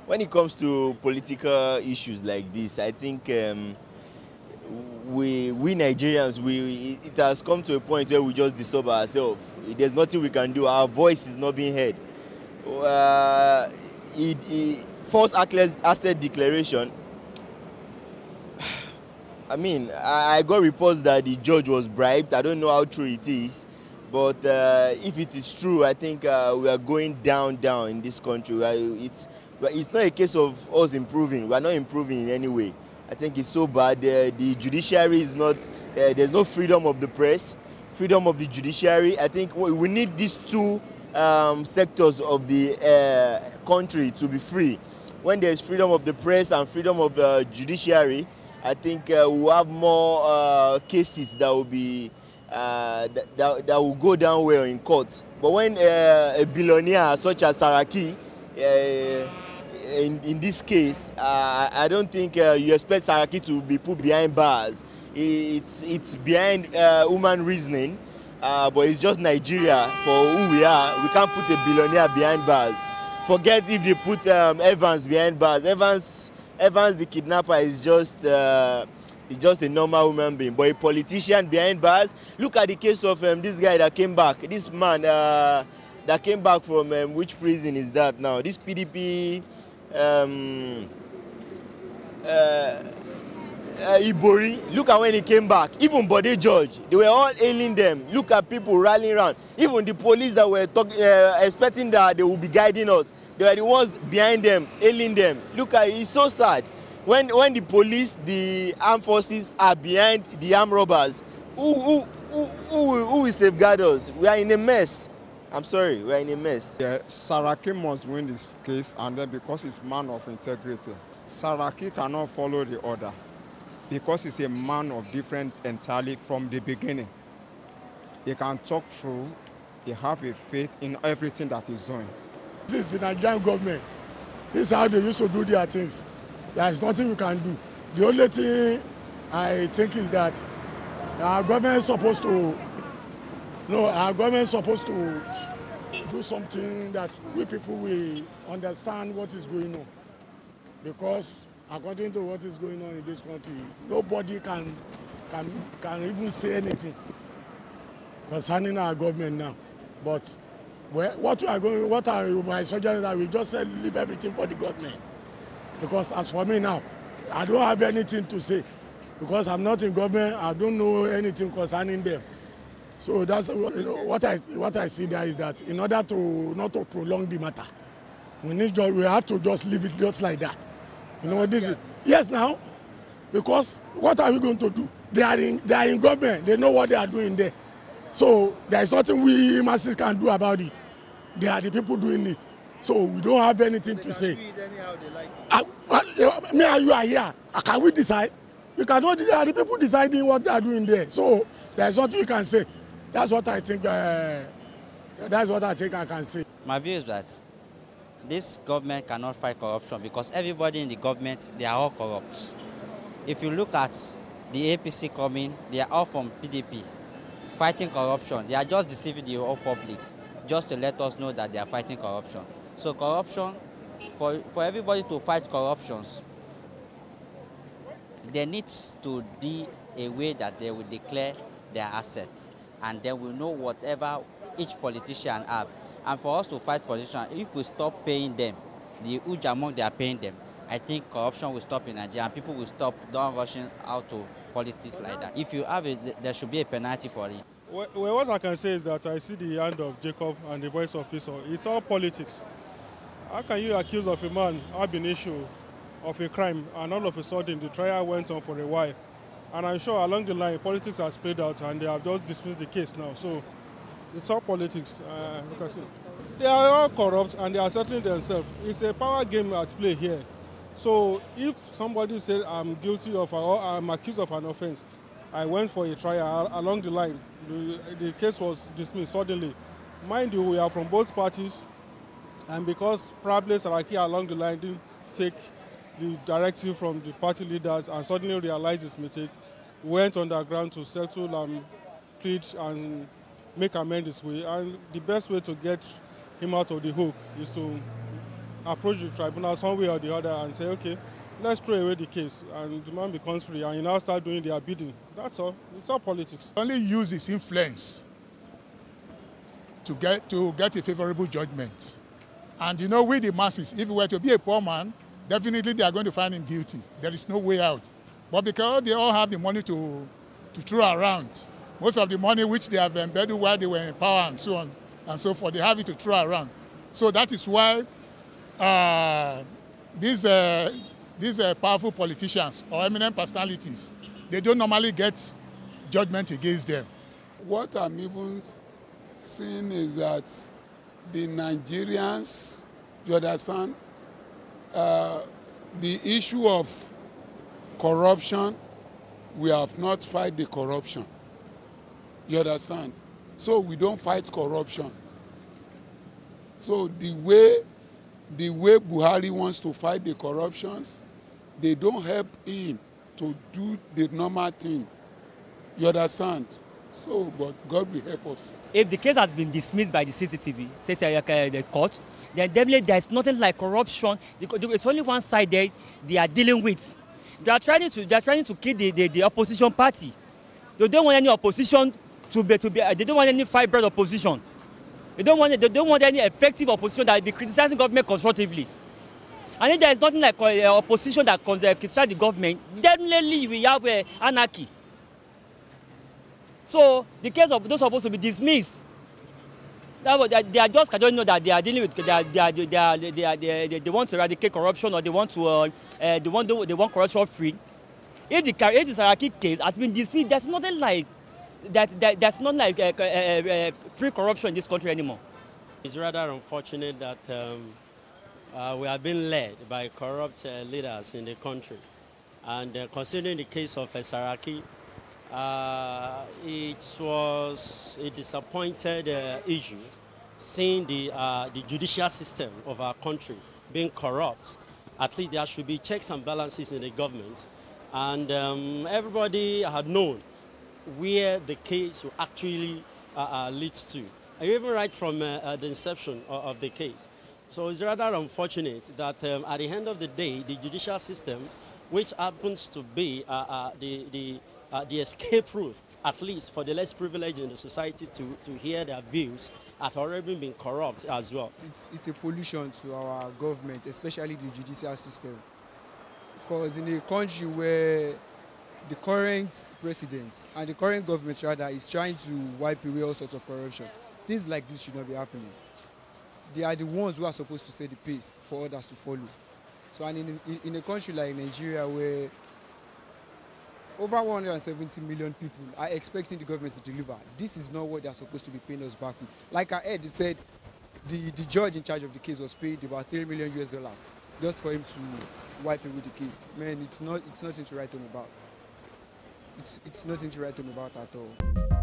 when it comes to political issues like this, I think we Nigerians, it has come to a point where we just disturb ourselves. There's nothing we can do. Our voice is not being heard. False asset declaration. I mean, I got reports that the judge was bribed. I don't know how true it is, but if it is true, I think we are going down in this country. It's not a case of us improving. We are not improving in any way. I think it's so bad. The judiciary is not. There's no freedom of the press, freedom of the judiciary. I think we need these two sectors of the country to be free. When there's freedom of the press and freedom of the judiciary, I think we'll have more cases that will be that will go down well in court. But when a billionaire such as Saraki, in this case, I don't think you expect Saraki to be put behind bars. It's behind human reasoning, but it's just Nigeria for who we are. We can't put a billionaire behind bars. Forget if they put Evans behind bars. Evans, the kidnapper, is just a normal human being. But a politician behind bars. Look at the case of this guy that came back. This man that came back from which prison is that now? This PDP Ibori. Look at when he came back. Even Bode George, they were all hailing them. Look at people rallying around. Even the police that were expecting that they will be guiding us, they were the ones behind them, hailing them. Look at it, it's so sad. When the police, the armed forces are behind the armed robbers, who will safeguard us? We are in a mess. I'm sorry, we are in a mess. Yeah, Saraki must win this case, and then because he's a man of integrity. Saraki cannot follow the order because he's a man of different entirely from the beginning. He can talk through, he have a faith in everything that he's doing. This is the Nigerian government. This is how they used to do their things. There is nothing we can do. The only thing I think is that our government is supposed to, do something that we people will understand what is going on. Because according to what is going on in this country, nobody can even say anything concerning our government now. But my suggestion is that we just say leave everything for the government. Because as for me now, I don't have anything to say. Because I'm not in government, I don't know anything concerning them. So that's what I see there is that in order to not to prolong the matter, we have to just leave it just like that. You know what this is? Yes, now, because what are we going to do? They are in government. They know what they are doing there. So there is nothing we masses can do about it. They are the people doing it. So we don't have anything to say. Me and you are here. Can we decide? We cannot. They are the people deciding what they are doing there. So there is nothing we can say. That's what I think. That's what I think I can say. My view is that this government cannot fight corruption because everybody in the government, they are all corrupt. If you look at the APC coming, they are all from PDP, fighting corruption. They are just deceiving the whole public, just to let us know that they are fighting corruption. So corruption, for everybody to fight corruptions, there needs to be a way that they will declare their assets, and then we know whatever each politician have. And for us to fight politicians, if we stop paying them, the huge amount they are paying them, I think corruption will stop in Nigeria, and people will stop rushing out to politics like that. If you have it, there should be a penalty for it. Well, what I can say is that I see the hand of Jacob and the voice of Esau. It's all politics. How can you accuse of a man ab initio of a crime, and all of a sudden the trial went on for a while? And I'm sure along the line, politics has played out, and they have just dismissed the case now. So it's all politics. They are all corrupt, and they are settling themselves. It's a power game at play here. So if somebody said I'm guilty of or I'm accused of an offense, I went for a trial along the line, the case was dismissed suddenly. Mind you, we are from both parties, and because probably Saraki along the line didn't take the directive from the party leaders and suddenly realized his mistake, went underground to settle and plead and make amends his way. And the best way to get him out of the hook is to approach the tribunal some way or the other and say, okay, let's throw away the case, and the man becomes free, and you now start doing their bidding. That's all. It's all politics. Only use his influence to get a favorable judgment. And you know, with the masses, if he were to be a poor man, definitely they are going to find him guilty. There is no way out. But because they all have the money to throw around, most of the money which they have embedded while they were in power and so on and so forth, they have it to throw around. So that is why these powerful politicians or eminent personalities, they don't normally get judgment against them. What I'm even seeing is that the Nigerians, you understand, the issue of corruption, we have not fight the corruption. You understand? So we don't fight corruption. So the way Buhari wants to fight the corruptions, they don't help him to do the normal thing. You understand? So, but God will help us. If the case has been dismissed by the CCTV, says the court, then definitely there's nothing like corruption. It's only one side they are dealing with. They are trying to kill the opposition party. They don't want any opposition to be. They don't want any five-bread opposition. They don't want any effective opposition that will be criticizing government constructively. And if there is nothing like opposition that criticizes the government, definitely we have anarchy. So the case of those supposed to be dismissed. They are just don't know that they are dealing with they want to eradicate corruption, or they want corruption free. If the Saraki case has been dismissed, there's nothing like that's not like free corruption in this country anymore. It's rather unfortunate that we are being led by corrupt leaders in the country, and considering the case of Saraki. It was a disappointed issue, seeing the judicial system of our country being corrupt. At least there should be checks and balances in the government, and everybody had known where the case will actually leads to, even right from the inception of the case. So it's rather unfortunate that at the end of the day, the judicial system, which happens to be the escape route, at least for the less privileged in the society to hear their views, had already been corrupt as well. It's a pollution to our government, especially the judicial system. Because in a country where the current president and the current government rather is trying to wipe away all sorts of corruption, things like this should not be happening. They are the ones who are supposed to set the pace for others to follow. So, and in a country like Nigeria, where over 170 million people are expecting the government to deliver, this is not what they are supposed to be paying us back with. Like I heard, they said the judge in charge of the case was paid about $3 million just for him to wipe away the case. Man, it's nothing to write home about. It's nothing to write home about at all.